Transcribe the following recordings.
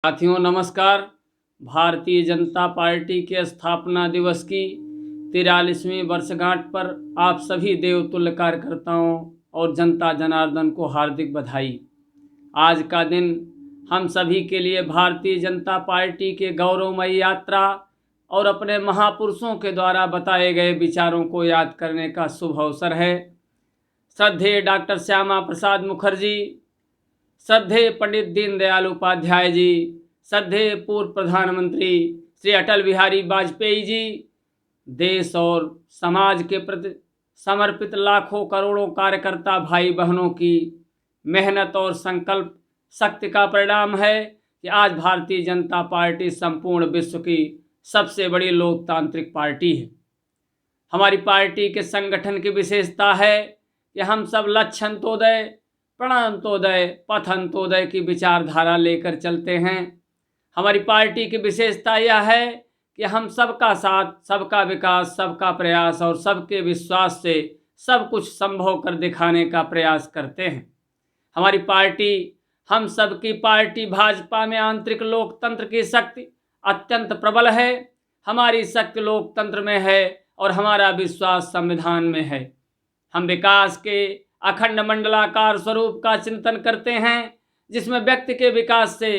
साथियों नमस्कार। भारतीय जनता पार्टी के स्थापना दिवस की 43वीं वर्षगांठ पर आप सभी देवतुल्य कार्यकर्ताओं और जनता जनार्दन को हार्दिक बधाई। आज का दिन हम सभी के लिए भारतीय जनता पार्टी के गौरवमयी यात्रा और अपने महापुरुषों के द्वारा बताए गए विचारों को याद करने का शुभ अवसर है। श्रद्धेय डॉक्टर श्यामा प्रसाद मुखर्जी, श्रद्धेय पंडित दीनदयाल उपाध्याय जी, श्रद्धेय पूर्व प्रधानमंत्री श्री अटल बिहारी वाजपेयी जी, देश और समाज के प्रति समर्पित लाखों करोड़ों कार्यकर्ता भाई बहनों की मेहनत और संकल्प शक्ति का परिणाम है कि आज भारतीय जनता पार्टी संपूर्ण विश्व की सबसे बड़ी लोकतांत्रिक पार्टी है। हमारी पार्टी के संगठन की विशेषता है कि हम सब लक्ष्य अंत्योदय, प्राणांत्योदय, पथ अंत्योदय की विचारधारा लेकर चलते हैं। हमारी पार्टी की विशेषता यह है कि हम सबका साथ, सबका विकास, सबका प्रयास और सबके विश्वास से सब कुछ संभव कर दिखाने का प्रयास करते हैं। हमारी पार्टी, हम सबकी पार्टी भाजपा में आंतरिक लोकतंत्र की शक्ति अत्यंत प्रबल है। हमारी शक्ति लोकतंत्र में है और हमारा विश्वास संविधान में है। हम विकास के अखंड मंडलाकार स्वरूप का चिंतन करते हैं, जिसमें व्यक्ति के विकास से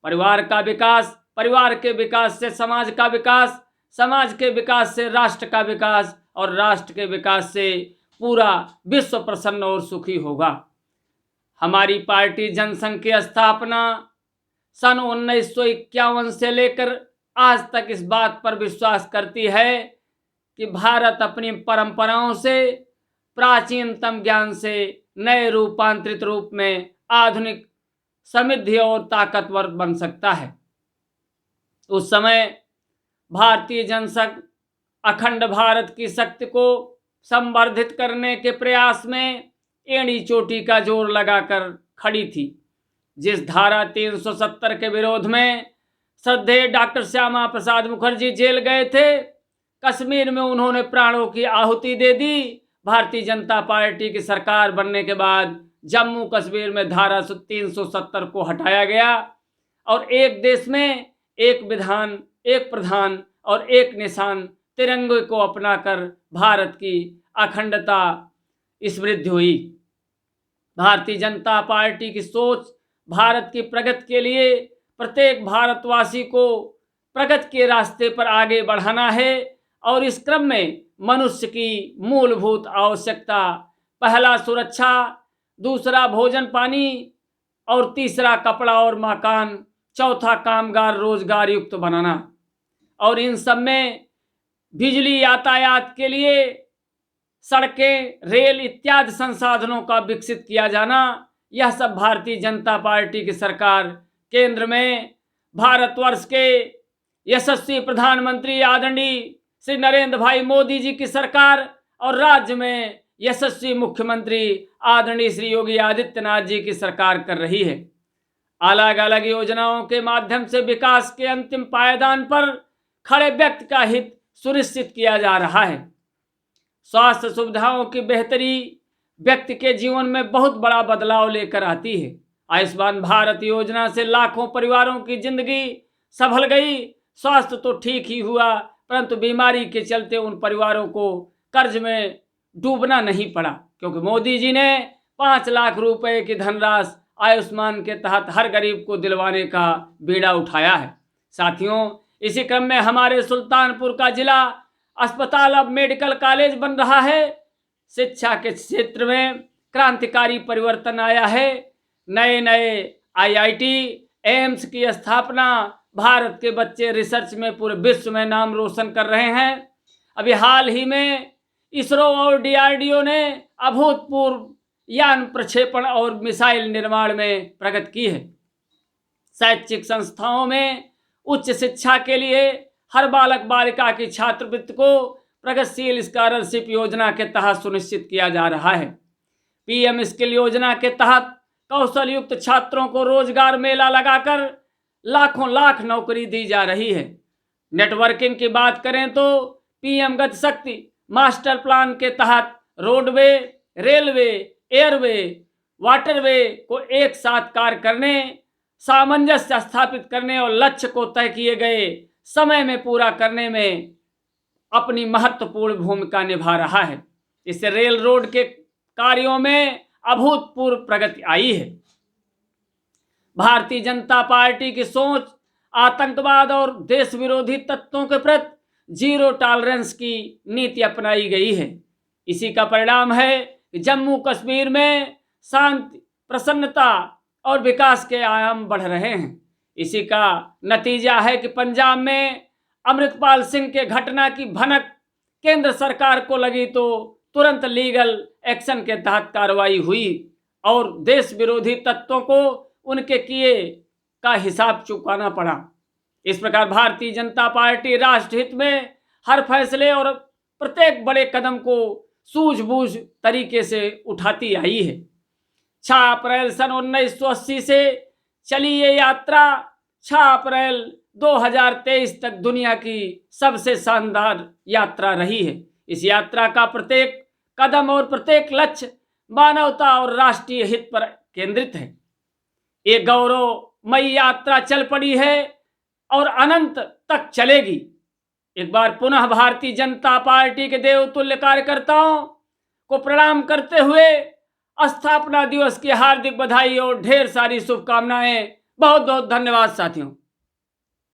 परिवार का विकास, परिवार के विकास से समाज का विकास, समाज के विकास से राष्ट्र का विकास और राष्ट्र के विकास से पूरा विश्व प्रसन्न और सुखी होगा। हमारी पार्टी जनसंघ की स्थापना सन 1951 से लेकर आज तक इस बात पर विश्वास करती है कि भारत अपनी परंपराओं से, प्राचीनतम ज्ञान से नए रूपांतरित रूप में आधुनिक, समृद्धि और ताकतवर बन सकता है। उस समय भारतीय जनसंघ अखंड भारत की शक्ति को संवर्धित करने के प्रयास में एड़ी चोटी का जोर लगाकर खड़ी थी। जिस धारा 370 के विरोध में श्रद्धेय डॉक्टर श्यामा प्रसाद मुखर्जी जेल गए थे, कश्मीर में उन्होंने प्राणों की आहुति दे दी। भारतीय जनता पार्टी की सरकार बनने के बाद जम्मू कश्मीर में धारा 370 को हटाया गया और एक देश में एक विधान, एक प्रधान और एक निशान तिरंगे को अपनाकर भारत की अखंडता समृद्धि हुई। भारतीय जनता पार्टी की सोच भारत की प्रगति के लिए प्रत्येक भारतवासी को प्रगति के रास्ते पर आगे बढ़ाना है और इस क्रम में मनुष्य की मूलभूत आवश्यकता, पहला सुरक्षा, दूसरा भोजन पानी और तीसरा कपड़ा और मकान, चौथा कामगार रोजगार युक्त बनाना और इन सब में बिजली, यातायात के लिए सड़कें, रेल इत्यादि संसाधनों का विकसित किया जाना, यह सब भारतीय जनता पार्टी की सरकार केंद्र में भारतवर्ष के यशस्वी प्रधानमंत्री आदरणीय श्री नरेंद्र भाई मोदी जी की सरकार और राज्य में यशस्वी मुख्यमंत्री आदरणीय श्री योगी आदित्यनाथ जी की सरकार कर रही है। अलग अलग योजनाओं के माध्यम से विकास के अंतिम पायदान पर खड़े व्यक्ति का हित सुनिश्चित किया जा रहा है। स्वास्थ्य सुविधाओं की बेहतरी व्यक्ति के जीवन में बहुत बड़ा बदलाव लेकर आती है। आयुष्मान भारत योजना से लाखों परिवारों की जिंदगी संभल गई। स्वास्थ्य तो ठीक ही हुआ, परंतु बीमारी के चलते उन परिवारों को कर्ज में डूबना नहीं पड़ा, क्योंकि मोदी जी ने 5 लाख रुपए की धनराशि आयुष्मान के तहत हर गरीब को दिलवाने का बीड़ा उठाया है। साथियों, इसी क्रम में हमारे सुल्तानपुर का जिला अस्पताल अब मेडिकल कॉलेज बन रहा है। शिक्षा के क्षेत्र में क्रांतिकारी परिवर्तन आया है। नए नए IIT, एम्स की स्थापना, भारत के बच्चे रिसर्च में पूरे विश्व में नाम रोशन कर रहे हैं। अभी हाल ही में इसरो और DRDO ने अभूतपूर्व यान प्रक्षेपण और मिसाइल निर्माण में प्रगति की है। शैक्षिक संस्थाओं में उच्च शिक्षा के लिए हर बालक बालिका की छात्रवृत्ति को प्रगतिशील स्कॉलरशिप योजना के तहत सुनिश्चित किया जा रहा है। PM स्किल योजना के तहत कौशल युक्त छात्रों को रोजगार मेला लगाकर लाखों लाख नौकरी दी जा रही है। नेटवर्किंग की बात करें तो PM गति शक्ति मास्टर प्लान के तहत रोडवे, रेलवे, एयरवे, वाटरवे को एक साथ कार्य करने, सामंजस्य स्थापित करने और लक्ष्य को तय किए गए समय में पूरा करने में अपनी महत्वपूर्ण भूमिका निभा रहा है। इससे रेल रोड के कार्यों में अभूतपूर्व प्रगति आई है। भारतीय जनता पार्टी की सोच आतंकवाद और देश विरोधी तत्वों के प्रति जीरो टॉलरेंस की नीति अपनाई गई है। इसी का परिणाम है कि जम्मू कश्मीर में शांति, प्रसन्नता और विकास के आयाम बढ़ रहे हैं। इसी का नतीजा है कि पंजाब में अमृतपाल सिंह के घटना की भनक केंद्र सरकार को लगी तो तुरंत लीगल एक्शन के तहत कार्रवाई हुई और देश विरोधी तत्वों को उनके किए का हिसाब चुकाना पड़ा। इस प्रकार भारतीय जनता पार्टी राष्ट्रहित में हर फैसले और प्रत्येक बड़े कदम को सूझबूझ तरीके से उठाती आई है। 6 अप्रैल सन 1980 से चली ये यात्रा 6 अप्रैल 2023 तक दुनिया की सबसे शानदार यात्रा रही है। इस यात्रा का प्रत्येक कदम और प्रत्येक लक्ष्य मानवता और राष्ट्रीय हित पर केंद्रित है। ये गौरवमयी यात्रा चल पड़ी है और अनंत तक चलेगी। एक बार पुनः भारतीय जनता पार्टी के देवतुल्य कार्यकर्ताओं को प्रणाम करते हुए स्थापना दिवस की हार्दिक बधाई और ढेर सारी शुभकामनाएं। बहुत बहुत धन्यवाद साथियों।